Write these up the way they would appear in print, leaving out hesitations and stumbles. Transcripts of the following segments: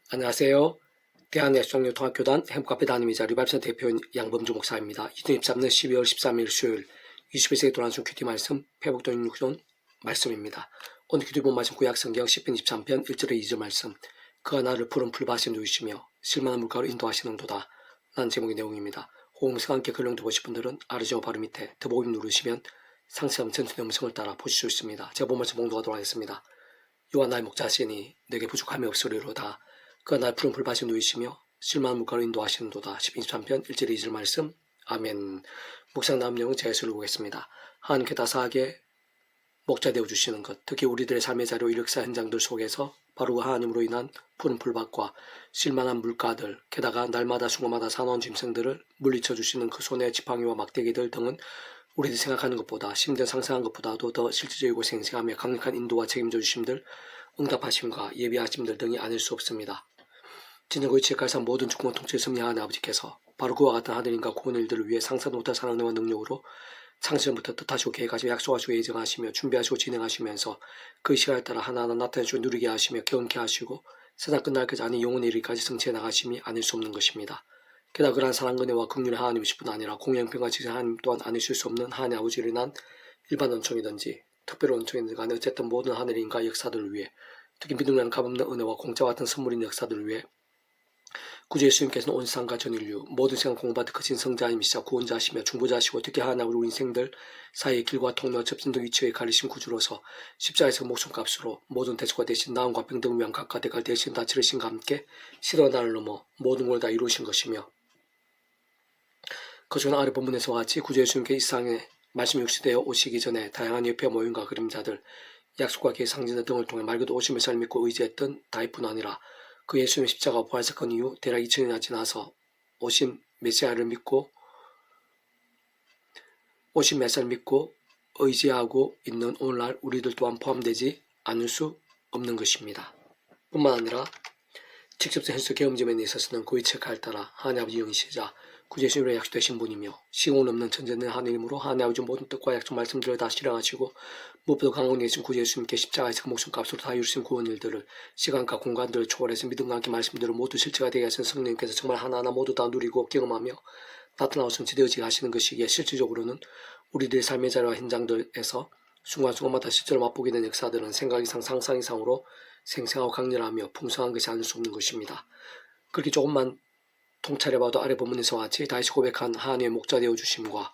안녕하세요. 대한예수장로통합교단 행복카페 담임이자 리바이브센터 대표인 양범주 목사입니다. 2023년 12월 13일 수요일 21세기 도란순 큐티 말씀 회복동 6jon 말씀입니다. 오늘 큐티 본 말씀 구약성경 10편 23편 1절에 2절 말씀. 그가 나를 푸른 풀밭에 누이시며 실만한 물가로 인도하시는도다 라는 제목의 내용입니다. 호응음성과 함께 글 영도 보실 분들은 아르지오 바로 밑에 더보기 누르시면 상세한 전투의 음성을 따라 보실 수 있습니다. 제가 본 말씀 봉독하도록 하겠습니다. 여호와 나의 목자시니 내게 부족함이 없으리로다. 그가 날 푸른 풀밭에 누이시며 실만한 물가로 인도하시는도다. 10편 23편 1절 2절 말씀. 아멘. 묵상 다음 내용은 제가 읽어보겠습니다. 하나님께 다사하게 목자 되어주시는 것, 특히 우리들의 삶의 자료 이력사 현장들 속에서 바로 그 하나님으로 인한 푸른 풀밭과 실만한 물가들, 게다가 날마다 순간마다 사나운 짐승들을 물리쳐주시는 그 손의 지팡이와 막대기들 등은 우리들이 생각하는 것보다, 심지어 상상한 것보다도 더 실질적이고 생생하며 강력한 인도와 책임져 주심들, 응답하심과 예비하심들 등이 아닐 수 없습니다. 진정 그의 지혜칼상 모든 주권과 통치를 섭리하는 아버지께서 바로 그와 같은 하늘인과 구원의 일들을 위해 상상도 못할 사랑과 능력으로 창세전부터 뜻하시고 계획하시고 약속하시고 예정하시며 준비하시고 진행하시면서 그 시간에 따라 하나하나 나타내시고 누리게 하시며 경험케 하시고 세상 끝날까지 아닌 영혼의 일까지 성취해 나가심이 아닐 수 없는 것입니다. 게다가 그러한 사랑 은혜와 긍휼의 하나님이실 뿐 아니라 공영평과 지신 하나님 또한 아니실 수 없는 하나님 아버지를 인한 일반 은총이든지 특별한 은총이든지 간에 어쨌든 모든 하늘인과 역사들을 위해 특히 믿음이라는 값없는 은혜와 공짜와 같은 선물인 역사들을 위해 구주 예수님께서는 온 세상과 전 인류 모든 세상 공부받은 크신 성자님이시자 구원자시며 중보자시고 특히 하나님 우리 인생들 사이의 길과 통로와 접진 등 위치에 가리신 구주로서 십자가에서 목숨값으로 모든 대속과 대신 나음과 병등을 위한 각각 대가를 대신 다 치르신과 함께 시대와 나를 넘어 모든 걸 다 이루신 것이며 그중 아래 본문에서와 같이 구주 예수님께 이 세상에 말씀이 육시되어 오시기 전에 다양한 옆에 모임과 그림자들 약속과 기회 상징들 등을 통해 말 그대로 오심의 삶을 믿고 의지했던 다이뿐 아니라 그 예수님의 십자가 부활사건 이후 대략 2000년이나 지나서 오신 메시아를 믿고 의지하고 있는 오늘날 우리들 또한 포함되지 않을 수 없는 것입니다. 뿐만 아니라 직접 현수 경험점에 있어서는 그의 책을 따라 하나님 아버지 영이시자 구주 예수님으로 약속되신 분이며 시공을 없는 천재는 하나님으로 하나님 아버지 모든 뜻과 약속 말씀들을 다 실행하시고 무엇보다 강한 예수님 구주 예수님께 십자가에서 그 목숨값으로 다 이루신 구원 일들을 시간과 공간들을 초월해서 믿음과 함께 말씀들을 모두 실체가 되게 하신 성령님께서 정말 하나하나 모두 다 누리고 경험하며 나타나고 성취되어지게 하시는 것이기에 실질적으로는 우리들의 삶의 자료와 현장들에서 순간순간마다 실제로 맛보게 된 역사들은 생각 이상 상상 이상으로 생생하고 강렬하며 풍성한 것이 아닐 수 없는 것입니다. 그렇게 조금만 통찰해봐도 아래 본문에서와 같이 다시 고백한 하나님의 목자 되어주심과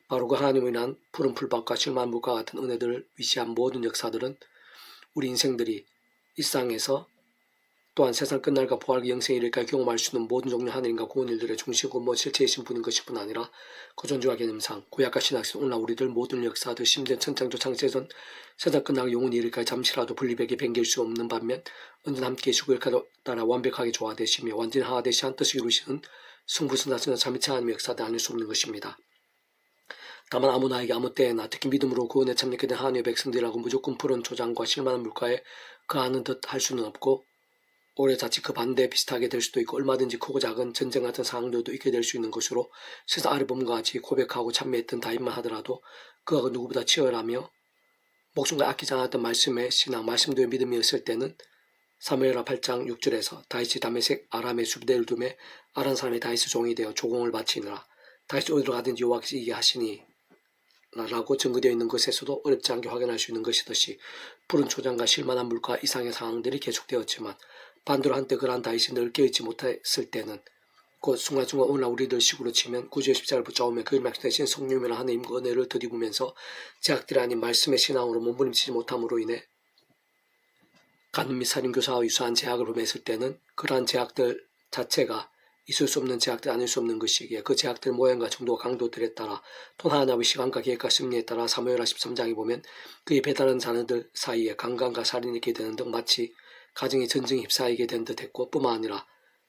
바로 그 하나님을 인한 푸른 풀밭과 실만한 물과 같은 은혜들을 위시한 모든 역사들은 우리 인생들이 이 세상에서 또한 세상 끝날과 부활과 영생에 이를까지 경험할 수 있는 모든 종류 하늘인과 구원 일들의 중심고 실체이신 분인 것일 뿐 아니라 그 존재와 개념상 구약과 신학에서 오늘날 우리들 모든 역사들 심지어 천창조 창세전 세상 끝나고 영원히 이를까지 잠시라도 분리되게 변길 수 없는 반면 언제나 함께 계시고 일까지 따라 완벽하게 조화되시며 완전히 하나되시 한 뜻을 이루시는 승부선다스나 자미치 하나님의 역사들 아닐 수 없는 것입니다. 다만 아무 나에게 아무 때에나 특히 믿음으로 구원에 참여하게 된 하나님의 백성들이라고 무조건 푸른 초장과 실만한 물가에 그하는 듯 할 수는 없고 오히려 자칫 그 반대에 비슷하게 될 수도 있고 얼마든지 크고 작은 전쟁 같은 상황들도 있게 될 수 있는 것으로 세상 아래 본문과 같이 고백하고 참여했던 다윗만 하더라도 그가 누구보다 치열하며 목숨과 아끼지 않았던 말씀의 신앙, 말씀도의 믿음이었을 때는 사무엘하 8장 6절에서 다윗이 다메섹 아람의 수비대를 두매 아람 사람의 다윗의 종이 되어 조공을 바치느라 다윗이 어디로 가든지 여호와께서 이게 하시니 라고 증거되어 있는 것에서도 어렵지 않게 확인할 수 있는 것이듯이 푸른 초장과 실만한 물과 이상의 상황들이 계속되었지만 반대로 한때 그러한 다윗이 늘 깨어있지 못했을 때는 곧 순간순간 오늘날 우리들 식으로 치면 구주의 십자가를 붙잡으며 그의 말씀대신 성령이나 하나님과 은혜를 덧입으면서 제약들이 아닌 말씀의 신앙으로 몸부림치지 못함으로 인해 간음 및 살인교사와 유사한 제약을 범했을 때는 그러한 제약들 자체가 있을 수 없는 제약들 아닐 수 없는 것이기에 그 제약들 모양과 정도와 강도들에 따라 또 하나님의 시간과 계획과 심리에 따라 사무엘하 13장에 보면 그의 배달한 자녀들 사이에 강간과 살인이 있게 되는 등 마치 가정의 전쟁에 휩싸이게 된 듯했고 뿐만 아니라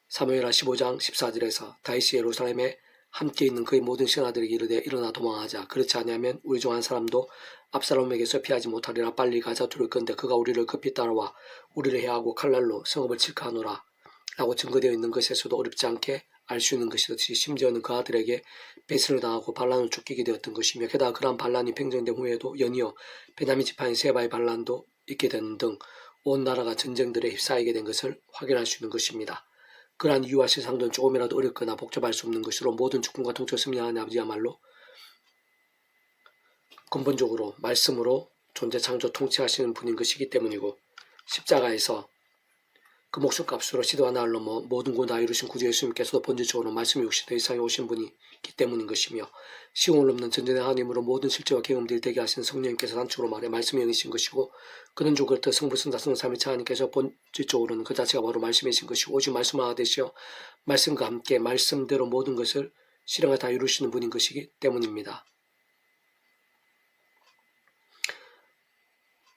사무엘하 15장 14절에서 다윗이 예루살렘에 함께 있는 그의 모든 신하들에게 이르되 일어나 도망하자 그렇지 아니하면 우리 중 한 사람도 압살롬에게서 피하지 못하리라 빨리 가자 두를 건데 그가 우리를 급히 따라와 우리를 해하고 칼날로 성읍을 칠까 하노라 라고 증거되어 있는 것에서도 어렵지 않게 알 수 있는 것이듯이 심지어는 그 아들에게 배신을 당하고 반란을 쫓기게 되었던 것이며 게다가 그러한 반란이 팽정된 후에도 연이어 베냐민 지파인 세바의 반란도 있게 되는 등 온 나라가 전쟁들에 휩싸이게 된 것을 확인할 수 있는 것입니다. 그러한 이유와 실상들은 조금이라도 어렵거나 복잡할 수 없는 것으로 모든 주권과 통치를 승리하는 아버지야말로 근본적으로 말씀으로 존재 창조 통치하시는 분인 것이기 때문이고, 십자가에서 그 목숨값으로 시대와 나를 넘어 모든 걸 다 이루신 구주 예수님께서도 본질적으로 말씀이 육신의 이상에 오신 분이기 때문인 것이며, 시공을 넘는 전전의 하나님으로 모든 실제와 경험들이 되게 하시는 성령님께서 단축으로 말해 말씀이 영이신 것이고, 그는 주 그렇듯 성부 성자 성령 삼위일체 하나님께서 본질적으로는 그 자체가 바로 말씀이신 것이고, 오직 말씀을 하나 되시어 말씀과 함께 말씀대로 모든 것을 실행을 다 이루시는 분인 것이기 때문입니다.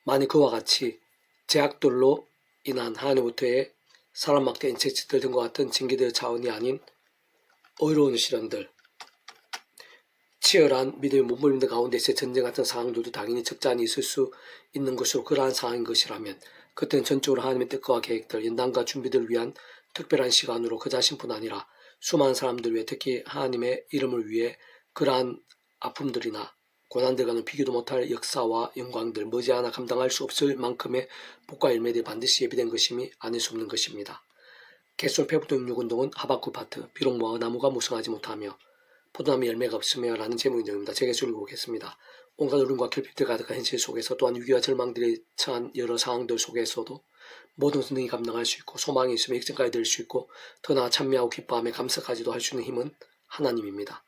만일 그와 같이 제약들로 인한 하나님으로부터의 사람 막대 인체치들 등과 같은 징계들의 차원이 아닌 어려운 시련들, 치열한 믿음의 몸부림들 가운데서의 전쟁 같은 상황들도 당연히 적잖이 있을 수 있는 것으로 그러한 상황인 것이라면, 그때는 전적으로 하나님의 뜻과 계획들, 연단과 준비들을 위한 특별한 시간으로 그 자신뿐 아니라 수많은 사람들 위해, 특히 하나님의 이름을 위해 그러한 아픔들이나 고난들과는 비교도 못할 역사와 영광들, 머지않아 감당할 수 없을 만큼의 복과 열매들이 반드시 예비된 것임이 아닐 수 없는 것입니다. 개순 페브도 육운동은 하박국 파트, 비록 나무가 무성하지 못하며 포도나무 열매가 없으며 라는 제목입니다. 제게서 읽어보겠습니다. 온갖 어려움과 결핍들 가득한 현실 속에서, 또한 위기와 절망들이 처한 여러 상황들 속에서도 모든 능히 감당할 수 있고, 소망이 있으며 역전까지 될 수 있고, 더 나아 찬미하고 기뻐하며 감사까지도 할 수 있는 힘은 하나님입니다.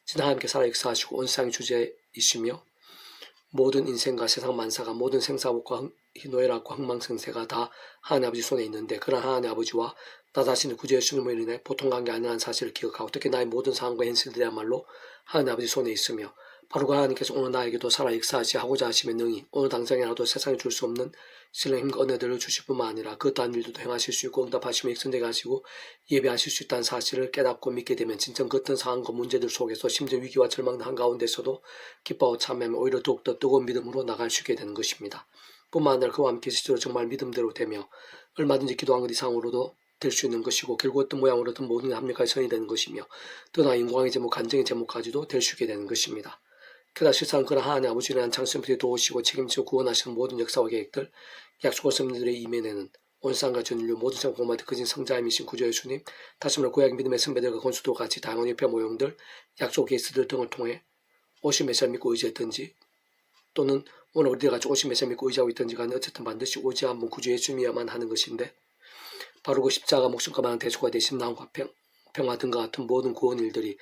진짜 하나님께 살아 역사하시고 온 세상의 주제이시며, 모든 인생과 세상 만사가, 모든 생사복과 희노애락과 흥망성쇠가 다 하나님 아버지 손에 있는데, 그런 하나님 아버지와 나 자신의 구주 예수님으로 인해 보통한 게 아니라는 사실을 기억하고, 특히 나의 모든 상황과 현실들이야말로 하나님 아버지 손에 있으며, 바로 그 하나님께서 오늘 나에게도 살아 역사하시 하고자 하시면 능히 오늘 당장이라도 세상에 줄 수 없는 신뢰 힘과 은혜들을 주실 뿐만 아니라 그 어떠한 일도 행하실 수 있고 응답하시며 역선되게 하시고 예배하실 수 있다는 사실을 깨닫고 믿게 되면, 진정 그 어떤 상황과 문제들 속에서, 심지어 위기와 절망 한가운데서도 기뻐하고 참여하며 오히려 더욱더 뜨거운 믿음으로 나갈 수 있게 되는 것입니다. 뿐만 아니라 그와 함께 실제로 정말 믿음대로 되며 얼마든지 기도한 것 이상으로도 될 수 있는 것이고, 결국 어떤 모양으로든 모든 게 합력하여 선이 되는 것이며, 또 나아 인광의 제목, 간증의 제목까지도 될 수 있게 되는 것입니다. 그러나 실상 그런 하나님 아버지에 대한 창세부터 도우시고 책임지고 구원하시는 모든 역사와 계획들, 약속의 선민들의 이면에는 온 세상과 전 인류 모든 세상 공마다 그진 성자임이신 구주 예수님, 다시 말해 구약 믿음의 선배들과 건수도 같이 다양한 협회 모형들, 약속 게스트들 등을 통해 오신 메시아 믿고 의지했든지, 또는 오늘 우리들 같이 오신 메시아 믿고 의지하고 있든지 간에 어쨌든 반드시 오지 않은 구주 예수님이야만 하는 것인데, 바로 그 십자가 목숨값만한 대속가 되신 나음과 평화 등과 같은 모든 구원 일들이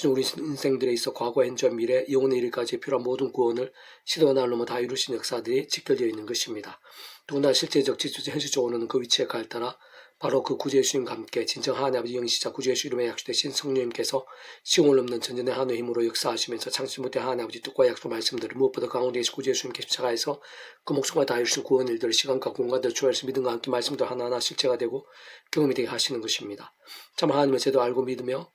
우리 인생들에 있어 과거, 현재, 미래, 영혼의 일까지 필요한 모든 구원을 시대와 나를 넘어 다 이루신 역사들이 직결되어 있는 것입니다. 더군다나 실제적, 현실적으로는 그 위치에 가에 따라 바로 그 구주 예수님과 함께 진정 하나님 아버지 영이시자 구주 예수 이름에 약속되신 성령님께서 시공을 넘는 전전의 하나님의 힘으로 역사하시면서 창세부터 하나님 아버지 뜻과 약속 말씀들을 무엇보다 가운데 계신 구주 예수님께 십자가에서 그 목숨을 다해주신 구원 일들을 시간과 공간들 초월해서 믿음과 함께 말씀들 하나하나 실체가 되고 경험이 되게 하시는 것입니다. 참 하나님을 제대로 알고 믿으며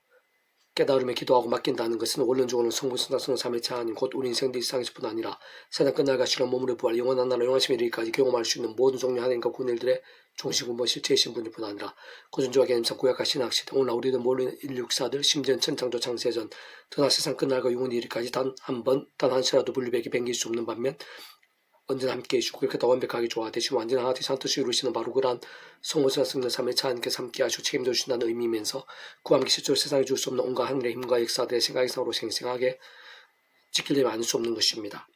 깨달음에 기도하고 맡긴다는 것은 원론적으로는 성부, 성자, 성령, 삼위일체 하나님, 곧 우리 인생들 일상에서뿐 아니라 세상 끝날과 시간 몸으로 부활, 영원한 나라, 영원하심에 이르기까지 경험할 수 있는 모든 종류 하나님과 구원 일들의 중심근본 실체이신 분일 뿐 아니라 고전주와 개념상 구약과 신학시대, 오늘 우리는 모르는 인류사들, 심지어 천창조 창세전, 더나 세상 끝날과 영원히 이르기까지 단 한 번, 단 한 시라도 분리백이 뱅길 수 없는 반면 언제나 함께 해주시고 그렇게 더 완벽하게 조화되시고 완전한 하나님의 산뜻이 이루시는 바로 그러한 성모성 성령 삼위일체 하나님께서 함께 하시고 책임져 주신다는 의미이면서 그와 함께 실제로 세상에 줄 수 없는 온갖 하늘의 힘과 역사들의 생각이상으로 생생하게 지킬려면 아닐 수 없는 것입니다.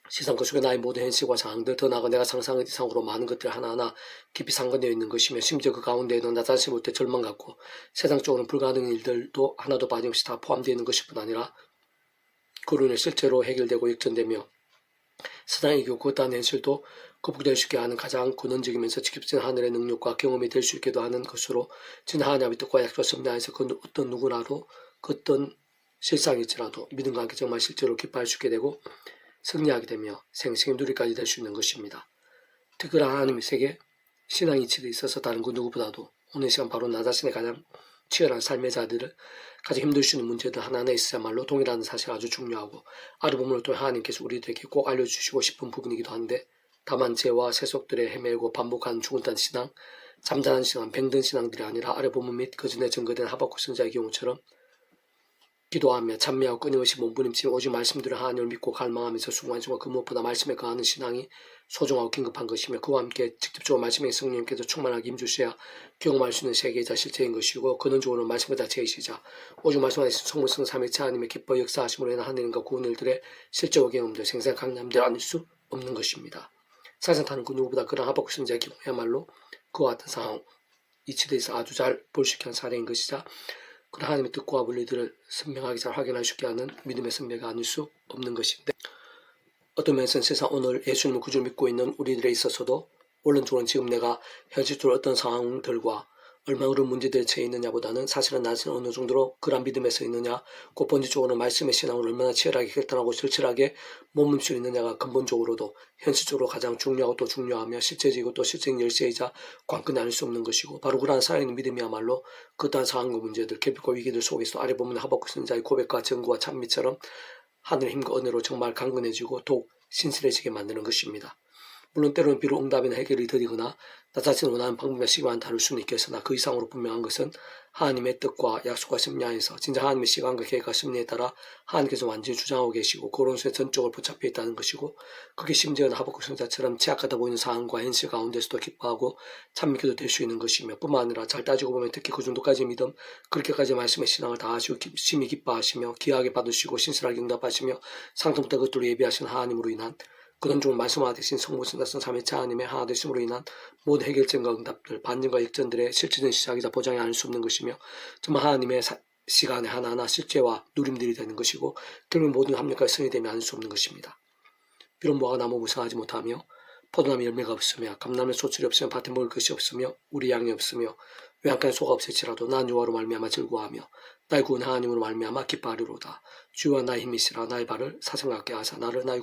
세상 것 속에 나의 모든 현실과 상황들, 더 나아가 내가 상상한 이상으로 많은 것들 하나하나 깊이 상관되어 있는 것이며, 심지어 그 가운데에는 나 자신을 볼 때 절망 같고 세상적으로는 불가능한 일들도 하나도 빠짐없이 다 포함되어 있는 것일 뿐 아니라 그로 인해 실제로 해결되고 역전되며 세상의 교고단 현실도 극복될 수 있게 하는 가장 근원적이면서 직접적인 하늘의 능력과 경험이 될 수 있게도 하는 것으로 진 하나님의 뜻과 약속과 섭리 안에서 그 어떤 누구라도 그 어떤 실상일지라도 믿음과 함께 정말 실제로 기뻐할 수 있게 되고 승리하게 되며 생생히 누리까지 될 수 있는 것입니다. 특별한 하나님의 세계, 신앙 이치에 있어서 다른 그 누구보다도 오늘 시간 바로 나 자신의 가장 치열한 삶의 자들을 가장 힘들 수 있는 문제들 하나하나 있어야말로 동일하는 사실이 아주 중요하고 아르봄을 통해 하나님께서 우리들에게 꼭 알려주시고 싶은 부분이기도 한데, 다만 죄와 세속들에 헤매고 반복하는 죽은단 신앙, 잠잠한 신앙, 병든 신앙들이 아니라 아르봄 및 그 전에 증거된 하박국 선자의 경우처럼 기도하며 찬미하고 끊임없이 몸부림치며 오직 말씀대로 하나님을 믿고 갈망하면서 수고하는 그 무엇보다 말씀에 거하는 신앙이 소중하고 긴급한 것이며 그와 함께 직접적으로 말씀의 성령님께서 충만하게 힘주셔야 경험할 수 있는 세계이자 실제인 것이고 근원적으로 말씀의 자체이시자 오직 말씀 안에서 성물성 삼위체 하나님의 기뻐 역사하심으로 인한 하늘과 구원 일들의 실제와 경험들 생생 강남대로 아닐 수 없는 것입니다. 사상 타는 그 누구보다 그런 하박국 선지자의 기도야말로 그와 같은 상황 이치대에서 아주 잘 볼 수 있게 한 사례인 것이자 그런 하나님의 뜻과 원리들을 선명하게 잘 확인할 수 있게 하는 믿음의 선배가 아닐 수 없는 것인데 어떤 면에서는 세상 오늘 예수님을 구주로 믿고 있는 우리들에 있어서도 원론적으로는 지금 내가 현실적으로 어떤 상황들과 얼마나 그런 문제들에 처해 있느냐보다는 사실은 나는 어느 정도로 그런 믿음에 서 있느냐 곧 본질적으로는 말씀의 신앙을 얼마나 치열하게 결단하고 절실하게 몸을 수 있느냐가 근본적으로도 현실적으로 가장 중요하고 또 중요하며 실제적이고 또 실제적 열쇠이자 관건이 아닐 수 없는 것이고 바로 그러한 살아있는 믿음이야말로 그떠한 상황과 문제들 결핍과 위기들 속에서 아래 보면 하박국 선지자의 고백과 증거와 찬미처럼 하늘의 힘과 은혜로 정말 강건해지고 더욱 신실해지게 만드는 것입니다. 물론 때로는 비록 응답이나 해결이 더디거나 나 자신을 원하는 방법과 시간은 다를 수는 있겠으나 그 이상으로 분명한 것은 하나님의 뜻과 약속과 섭리 안에서 진짜 하나님의 시간과 계획과 섭리에 따라 하나님께서 완전히 주장하고 계시고 그 오른손에 전적으로 붙잡혀 있다는 것이고 그게 심지어는 하박국 선지자처럼 취약하다 보이는 상황과 현실 가운데서도 기뻐하고 찬미기도 될 수 있는 것이며 뿐만 아니라 잘 따지고 보면 특히 그 정도까지 믿음 그렇게까지 말씀의 신앙을 다하시고 심히 기뻐하시며 귀하게 받으시고 신실하게 응답하시며 상통때 그것들로 예비하신 하나님으로 인한 근원적으로 말씀하듯이 성모신다선 삼위체 하나님의 하나 되심으로 인한 모든 해결점과 응답들, 반전과 역전들의 실질적인 시작이자 보장이 아닐 수 없는 것이며 정말 하나님의 시간에 하나하나 실제와 누림들이 되는 것이고 결국 모든 합력까지 성이 되면 아닐 수 없는 것입니다. 비록 무화과 나무 무성하지 못하며 포도나무 열매가 없으며 감나무 소출이 없으며 밭에 먹을 것이 없으며 우리 양이 없으며 외양간에 소가 없을지라도 난 여호와로 말미암아 즐거워하며 나의 구원 하나님으로 말미암아 기뻐하리로다. 주와 나의 힘이시라 나의 발을 사슴 같게 하사 나를 나의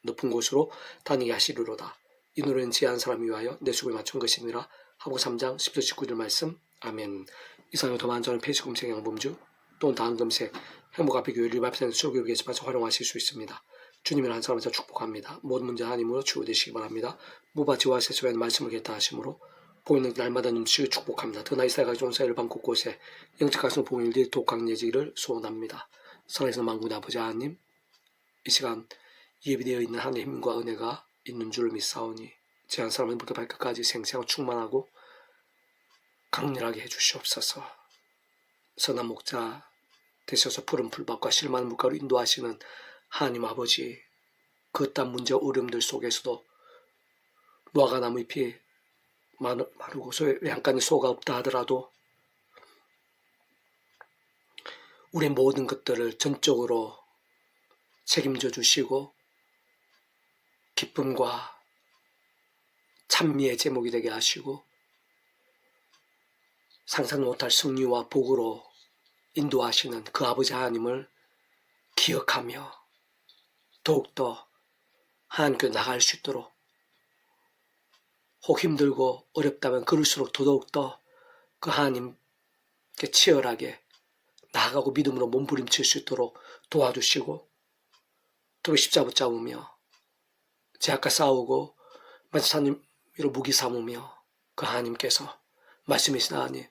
높은 곳으로 다니게 하시리로다. 이 노래는 지혜한 사람을 위하여 내 수고에 맞춘 것이니라. 하고 3장 10절 19절 말씀. 아멘. 이상의 더 많은 페이지 검색 양범주 또는 다음 검색 행복 앞에 교회 리바이브센터 출교육 게시판에서 활용하실 수 있습니다. 주님을 한 사람에서 축복합니다. 모든 문제 하나님으로 치유되시기 바랍니다. 무바지와 세수의 말씀을 개타하심으로 보이는 날마다 넘치게 축복합니다. 더나 이스라엘 좋은 사회를 방 곳곳에 영적 가슴 보일들이 독 강해지기를 소원합니다. 살아계신 만군의 아버지 하나님 이 시간 예비되어 있는 하나님의 힘과 은혜가 있는 줄 믿사오니 제한 사람은 부터 발끝까지 생생하고 충만하고 강렬하게 해주시옵소서. 선한 목자 되셔서 푸른 풀밭과 실만한 물가로 인도하시는 하나님 아버지 그 어떤 문제와 어려움들 속에서도 무화과 나무 잎이 마르고 외양간에 소가 없다 하더라도 우리의 모든 것들을 전적으로 책임져 주시고 기쁨과 찬미의 제목이 되게 하시고 상상 못할 승리와 복으로 인도하시는 그 아버지 하나님을 기억하며 더욱더 하나님께 나갈 수 있도록 혹 힘들고 어렵다면 그럴수록 더욱더 그 하나님께 치열하게 나아가고 믿음으로 몸부림칠 수 있도록 도와주시고 또 십자가 붙잡으며 제약과 싸우고 마지사님으로 무기 삼으며 그 하나님께서 말씀이신 하나님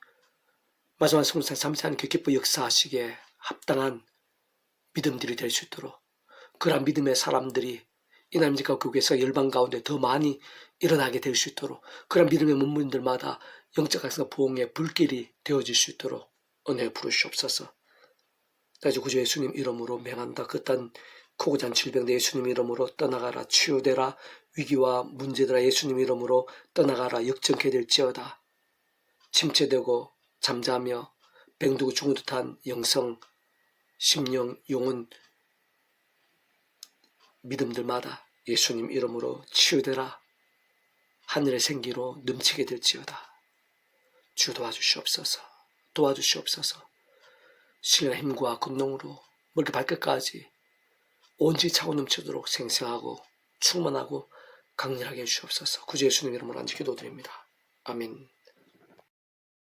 마지막 성산 삼위체 하나님께 기뻐 역사하시기에 합당한 믿음들이 될 수 있도록 그러한 믿음의 사람들이 이남지가 교회에서 열방 가운데 더 많이 일어나게 될 수 있도록 그런 믿음의 문문들마다 영적 각성과 부흥의 불길이 되어질 수 있도록 은혜 부르시옵소서. 다시 구주 예수님 이름으로 명한다. 그딴 크고 잔 질병들 예수님 이름으로 떠나가라. 치유되라. 위기와 문제들아 예수님 이름으로 떠나가라. 역전케 될지어다. 침체되고 잠자며 뱅두고 죽은 듯한 영성, 심령, 영혼 믿음들마다 예수님 이름으로 치유되라. 하늘의 생기로 넘치게 될지어다. 주 도와주시옵소서. 도와주시옵소서. 신의 힘과 권능으로 머리 발끝까지 온전히 차고 넘치도록 생생하고 충만하고 강렬하게 해주시옵소서. 구주 예수님 이름으로 간절히 기도드립니다. 아멘.